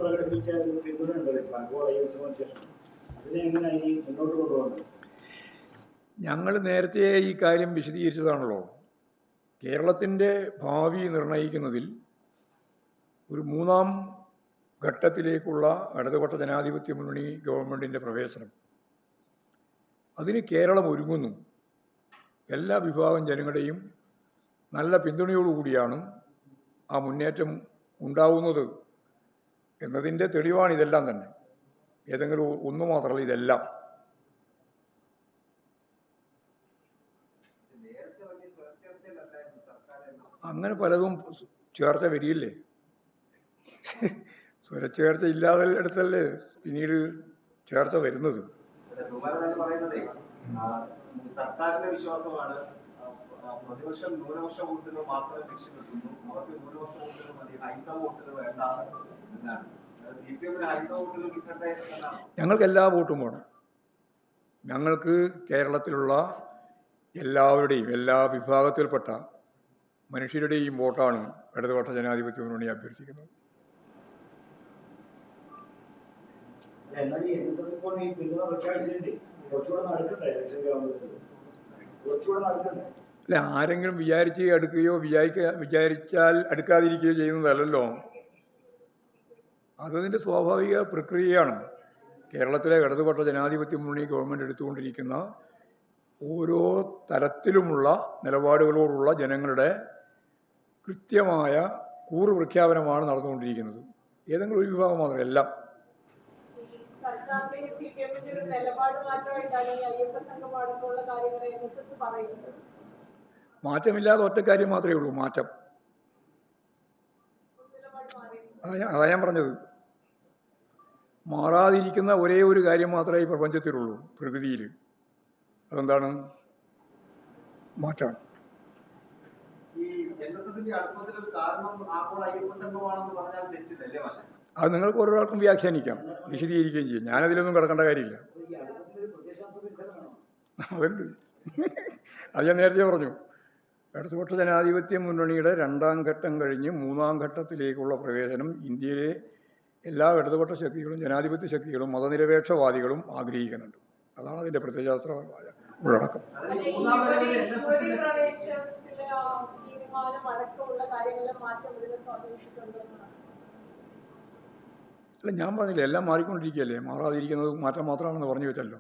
പ്രകടിപ്പിച്ച ഒരു പിന്തുണ ഉണ്ടല്ലോ ഇപ്പോൾ ഈ ഉത്സവം ശേഷം, അതിനെ എങ്ങനെ ഈ മുന്നോട്ട് കൊണ്ടുപോകുന്നത്? ഞങ്ങൾ നേരത്തെ ഈ കാര്യം വിശദീകരിച്ചതാണല്ലോ. കേരളത്തിൻ്റെ ഭാവി നിർണയിക്കുന്നതിൽ ഒരു മൂന്നാം ഘട്ടത്തിലേക്കുള്ള ഇടതുപക്ഷ ജനാധിപത്യ മുന്നണി ഗവൺമെൻറ്റിൻ്റെ പ്രവേശനം, അതിന് കേരളം ഒരുങ്ങുന്നു. എല്ലാ വിഭാഗം ജനങ്ങളുടെയും നല്ല പിന്തുണയോടുകൂടിയാണ് ആ മുന്നേറ്റം ഉണ്ടാവുന്നത് എന്നതിൻ്റെ തെളിവാണ് ഇതെല്ലാം തന്നെ. ഏതെങ്കിലും ഒന്നു മാത്രമല്ല, ഇതെല്ലാം. അങ്ങനെ പലതും ചേർച്ച വരികയില്ലേ. സ്വരച്ചേർച്ച ഇല്ലാതെ അടുത്തല്ലേ പിന്നീട് ചേർച്ച വരുന്നത്. സർക്കാരിന്റെ വിശ്വാസമാണ് പ്രതിപക്ഷം ന്യൂനപക്ഷ വോട്ടുകൾ മാത്രം ലക്ഷ്യമിടുന്നു, അവർക്ക് ന്യൂനപക്ഷ വോട്ടുകൾ മതി, ഹൈന്ദവ വോട്ടുകൾ വേണ്ട എന്നാണ്. CPM-ന് ഹൈന്ദവ വോട്ടുകൾ കിട്ടട്ടെ എന്നാണ്. ഞങ്ങൾക്ക് എല്ലാ വോട്ടും വേണം. ഞങ്ങൾക്ക് കേരളത്തിലുള്ള എല്ലാവരുടെയും എല്ലാ വിഭാഗത്തിൽപ്പെട്ട മനുഷ്യരുടെയും വോട്ടാണ് ഇടതുപക്ഷ ജനാധിപത്യ മുന്നണി അഭ്യർത്ഥിക്കുന്നത്. അല്ല, ആരെങ്കിലും വിചാരിച്ച് അടുക്കുകയോ വിചാരിച്ചാൽ അടുക്കാതിരിക്കുകയോ ചെയ്യുന്നതല്ലല്ലോ. അതതിൻ്റെ സ്വാഭാവിക പ്രക്രിയയാണ്. കേരളത്തിലെ ഇടതുപക്ഷ ജനാധിപത്യ മുന്നണി ഗവൺമെൻറ് എടുത്തുകൊണ്ടിരിക്കുന്ന ഓരോ തരത്തിലുമുള്ള നിലപാടുകളോടുള്ള ജനങ്ങളുടെ കൃത്യമായ കൂറ് പ്രഖ്യാപനമാണ് നടന്നുകൊണ്ടിരിക്കുന്നത്. ഏതെങ്കിലും ഒരു വിഭാഗം മാത്രം, എല്ലാം. മാറ്റമില്ലാതെ ഒറ്റ കാര്യം മാത്രമേ ഉള്ളൂ, മാറ്റം. അതാ ഞാൻ പറഞ്ഞത്. മാറാതിരിക്കുന്ന ഒരേ ഒരു കാര്യം മാത്രമേ ഈ പ്രപഞ്ചത്തിലുള്ളൂ, പ്രകൃതിയിൽ. അതെന്താണ്? മാറ്റമാണ്. അത് നിങ്ങൾക്ക് ഓരോരാൾക്കും വ്യാഖ്യാനിക്കാം, വിശദീകരിക്കുകയും ചെയ്യും. ഞാനതിലൊന്നും കിടക്കേണ്ട കാര്യമില്ല. അതുണ്ട്. അത് ഞാൻ നേരത്തെ പറഞ്ഞു. ഇടതുപക്ഷ ജനാധിപത്യ മുന്നണിയുടെ രണ്ടാം ഘട്ടം കഴിഞ്ഞ് മൂന്നാം ഘട്ടത്തിലേക്കുള്ള പ്രവേശനം ഇന്ത്യയിലെ എല്ലാ ഇടതുപക്ഷ ശക്തികളും ജനാധിപത്യ ശക്തികളും മതനിരപേക്ഷവാദികളും ആഗ്രഹിക്കുന്നുണ്ട്. അതാണ് അതിൻ്റെ പ്രത്യയശാസ്ത്രപരമായ ഉള്ളടക്കം. അല്ല, ഞാൻ പറഞ്ഞില്ല, എല്ലാം മാറിക്കൊണ്ടിരിക്കുകയല്ലേ. മാറാതിരിക്കുന്നത് മാറ്റം മാത്രമാണെന്ന് പറഞ്ഞു വെച്ചല്ലോ.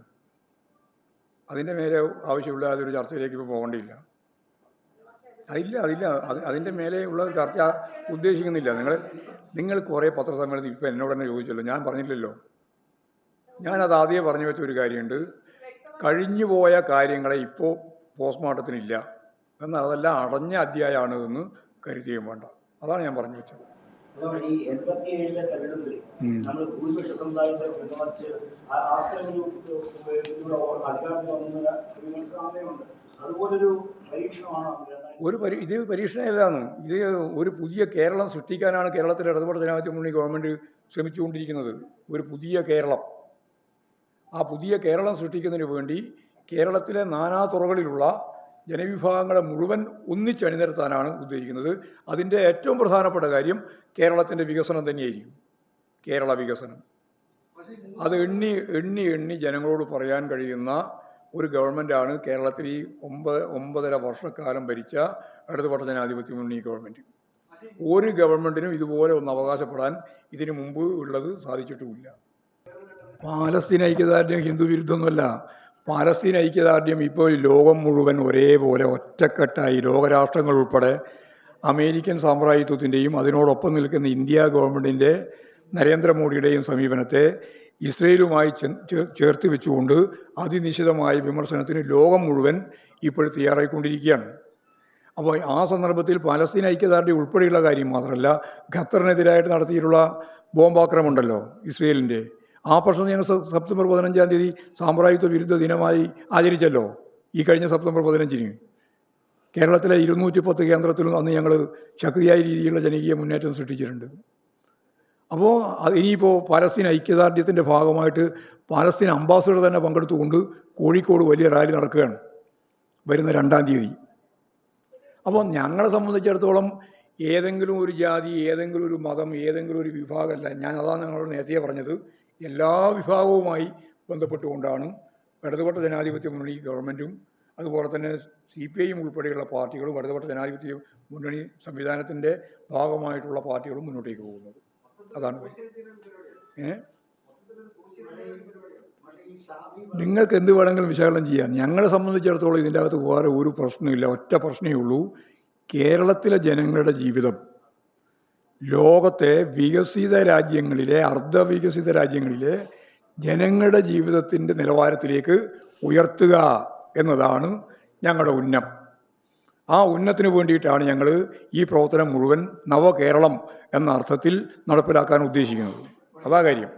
അതിൻ്റെ മേലെ ആവശ്യമുള്ള അതൊരു ചർച്ചയിലേക്ക് ഇപ്പോൾ പോകേണ്ടിയില്ല. അതിൻ്റെ മേലെ ഉള്ള ചർച്ച ഉദ്ദേശിക്കുന്നില്ല. നിങ്ങൾ കുറേ പത്രസമ്മേളനം ഇപ്പോൾ എന്നോട് തന്നെ ചോദിച്ചല്ലോ, ഞാൻ പറഞ്ഞില്ലല്ലോ. ഞാനത് ആദ്യമേ പറഞ്ഞു വെച്ച ഒരു കാര്യമുണ്ട്. കഴിഞ്ഞുപോയ കാര്യങ്ങളെ ഇപ്പോൾ പോസ്റ്റ്മോർട്ടത്തിനില്ല, എന്നാൽ അതെല്ലാം അടഞ്ഞ അധ്യായമാണ് എന്ന് കരുതുകയും വേണ്ട. അതാണ് ഞാൻ പറഞ്ഞു വെച്ചത്. ഈ 87-ലെ തെരഞ്ഞെടുപ്പിൽ നമ്മൾ ഭൂരിപക്ഷ സമുദായത്തെ പിന്തുണച്ച് അധികാരത്തിൽ വന്ന വിമർശനമുണ്ട്. അതുപോലൊരു പരീക്ഷണമാണ്. ഇത് പരീക്ഷണമല്ലാണ്. ഇത് ഒരു പുതിയ കേരളം സൃഷ്ടിക്കാനാണ് കേരളത്തിലെ ഇടതുപക്ഷ ജനാധിപത്യ മുന്നണി ഗവൺമെൻറ് ശ്രമിച്ചുകൊണ്ടിരിക്കുന്നത്. ഒരു പുതിയ കേരളം. ആ പുതിയ കേരളം സൃഷ്ടിക്കുന്നതിന് വേണ്ടി കേരളത്തിലെ നാനാതുറകളിലുള്ള ജനവിഭാഗങ്ങളെ മുഴുവൻ ഒന്നിച്ചണിനിരത്താനാണ് ഉദ്ദേശിക്കുന്നത്. അതിൻ്റെ ഏറ്റവും പ്രധാനപ്പെട്ട കാര്യം കേരളത്തിൻ്റെ വികസനം തന്നെയായിരിക്കും. കേരള വികസനം. അത് എണ്ണി ജനങ്ങളോട് പറയാൻ കഴിയുന്ന ഒരു ഗവൺമെൻറ്റാണ് കേരളത്തിൽ ഈ 9.5 വർഷക്കാലം ഭരിച്ച ഇടതുപക്ഷ ജനാധിപത്യ മുന്നണി ഗവൺമെൻറ്. ഒരു ഗവൺമെൻറ്റിനും ഇതുപോലെ ഒന്ന് അവകാശപ്പെടാൻ ഇതിനു മുമ്പ് ഉള്ളത് സാധിച്ചിട്ടുമില്ല. പാലസ്തീൻ ഐക്യദാർഢ്യം ഹിന്ദു വിരുദ്ധമൊന്നുമല്ല. പാലസ്തീൻ ഐക്യദാർഢ്യം ഇപ്പോൾ ലോകം മുഴുവൻ ഒരേപോലെ ഒറ്റക്കെട്ടായി, ലോകരാഷ്ട്രങ്ങൾ ഉൾപ്പെടെ അമേരിക്കൻ സാമ്രാജ്യത്വത്തിൻ്റെയും അതിനോടൊപ്പം നിൽക്കുന്ന ഇന്ത്യ ഗവൺമെൻറ്റിൻ്റെ നരേന്ദ്രമോദിയുടെയും സമീപനത്തെ ഇസ്രയേലുമായി ചേർത്ത് വെച്ചുകൊണ്ട് അതിനിശ്ചിതമായ വിമർശനത്തിന് ലോകം മുഴുവൻ ഇപ്പോൾ തയ്യാറായിക്കൊണ്ടിരിക്കുകയാണ്. അപ്പോൾ ആ സന്ദർഭത്തിൽ പാലസ്തീൻ ഐക്യദാർഢ്യം ഉൾപ്പെടെയുള്ള കാര്യം മാത്രമല്ല, ഖത്തറിനെതിരായിട്ട് നടത്തിയിട്ടുള്ള ബോംബാക്രമണമുണ്ടല്ലോ ഇസ്രയേലിൻ്റെ, ആ പ്രശ്നം ഞങ്ങൾ സെപ്റ്റംബർ 15-ാം തീയതി സാമ്രാജ്യത്വ വിരുദ്ധ ദിനമായി ആചരിച്ചല്ലോ. ഈ കഴിഞ്ഞ സെപ്റ്റംബർ 15-ന് കേരളത്തിലെ 210 കേന്ദ്രത്തിലും അന്ന് ഞങ്ങൾ ശക്തിയായ രീതിയിലുള്ള ജനകീയ മുന്നേറ്റം സൃഷ്ടിച്ചിട്ടുണ്ട്. അപ്പോൾ ഇനിയിപ്പോൾ പാലസ്തീൻ ഐക്യദാർഢ്യത്തിൻ്റെ ഭാഗമായിട്ട് പാലസ്തീൻ അംബാസഡർ തന്നെ പങ്കെടുത്തുകൊണ്ട് കോഴിക്കോട് വലിയ റാലി നടക്കുകയാണ് വരുന്ന 2-ാം തീയതി. അപ്പോൾ ഞങ്ങളെ സംബന്ധിച്ചിടത്തോളം ഏതെങ്കിലും ഒരു ജാതി, ഏതെങ്കിലും ഒരു മതം, ഏതെങ്കിലും ഒരു വിഭാഗമല്ല. ഞാൻ അതാണ് ഞങ്ങളോട് നേരത്തെ പറഞ്ഞത്. എല്ലാ വിഭാഗവുമായി ബന്ധപ്പെട്ടുകൊണ്ടാണ് ഇടതുപക്ഷ ജനാധിപത്യ മുന്നണി ഗവൺമെൻറ്റും അതുപോലെ തന്നെ CPIയും ഉൾപ്പെടെയുള്ള പാർട്ടികളും ഇടതുപക്ഷ ജനാധിപത്യ മുന്നണി സംവിധാനത്തിൻ്റെ ഭാഗമായിട്ടുള്ള പാർട്ടികളും മുന്നോട്ടേക്ക് പോകുന്നത്. അതാണ് നിങ്ങൾക്ക് എന്ത് വേണമെങ്കിലും വിശകലനം ചെയ്യാം. ഞങ്ങളെ സംബന്ധിച്ചിടത്തോളം ഇതിൻ്റെ അകത്ത് വേറെ ഒരു പ്രശ്നമില്ല. ഒറ്റ പ്രശ്നമേ ഉള്ളൂ. കേരളത്തിലെ ജനങ്ങളുടെ ജീവിതം ലോകത്തെ വികസിത രാജ്യങ്ങളിലെ, അർദ്ധവികസിത രാജ്യങ്ങളിലെ ജനങ്ങളുടെ ജീവിതത്തിൻ്റെ നിലവാരത്തിലേക്ക് ഉയർത്തുക എന്നതാണ് ഞങ്ങളുടെ ഉന്നം. ആ ഉന്നത്തിന് വേണ്ടിയിട്ടാണ് ഞങ്ങൾ ഈ പ്രവർത്തനം മുഴുവൻ നവകേരളം എന്ന അർത്ഥത്തിൽ നടപ്പിലാക്കാൻ ഉദ്ദേശിക്കുന്നത്. അതാ കാര്യം.